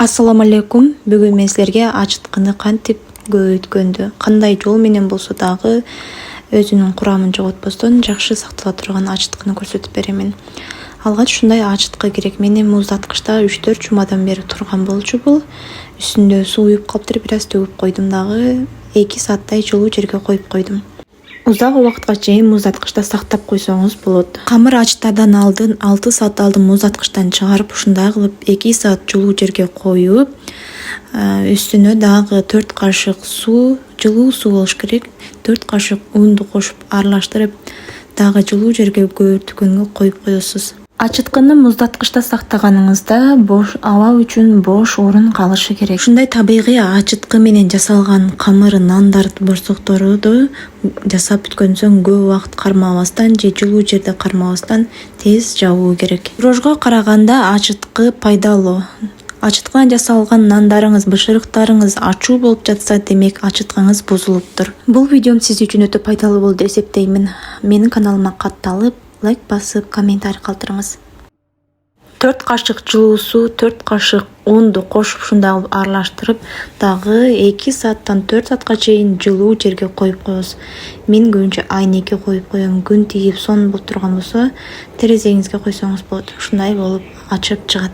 Ассаламу алейкум. Бүгүн мен силерге ачыткыны кантип көбөйткөндү, кандай жол менен болсо дагы өзүнүн курамын жоготпостон жакшы сактала турган ачыткыны көрсөтүп беремин. Алгач ушундай ачыткы керек. Менин муздаткычта 3-4 жумадан бери турган болчу бул. Үстүндө суу уюп калыптыр, бир аз төгүп койдум дагы. 2 сааттай жылуу жерге коюп койдум. Узак убакытка чейин муздаткычта сактап койсоңуз болот. Камыр ачыттардан алдын 6 саат алдын муздаткычтан чыгарып, ушундай кылып 2 саат жылуу жерге коюп, үстүнө дагы 4 кашык суу, жылуу суу болуш керек, 4 кашык унду кошуп аралаштырып, дагы жылуу жерге көбөрткөнгө коюп коесуз. Ачыткыны муздаткычта сактаганыңызда бош аба үчүн бош орун калышы керек. Ушундай табигый ачыткы менен жасалган камыр нандар, борсокторду жасап бүткөндөн соң көп убакыт кармабастан же жылуу жерде кармабастан тез жабуу керек. Пирожго караганда ачыткы пайдалуу. Ачыткыдан жасалган нандарыңыз, бышырыктарыңыз ачуу болуп жатса, демек ачыткыңыз бузулуптур. Бул видеом сиз үчүн өтө пайдалуу болду деп эсептеймин. Менин каналыма катталып, лайк басып, комментарий калтырыңыз. 4 кашык жылуу суу, 4 кашык унду кошуп ушундай аралаштырып, дагы 2 сааттан 4 саатка чейин жылуу жерге коюп коебуз. Мен көбүнчө айнекке коюп коем. Күн тигип сон болуп турган болсо, терезеңизге койсоңуз болот. Ушундай болуп ачып чыгат.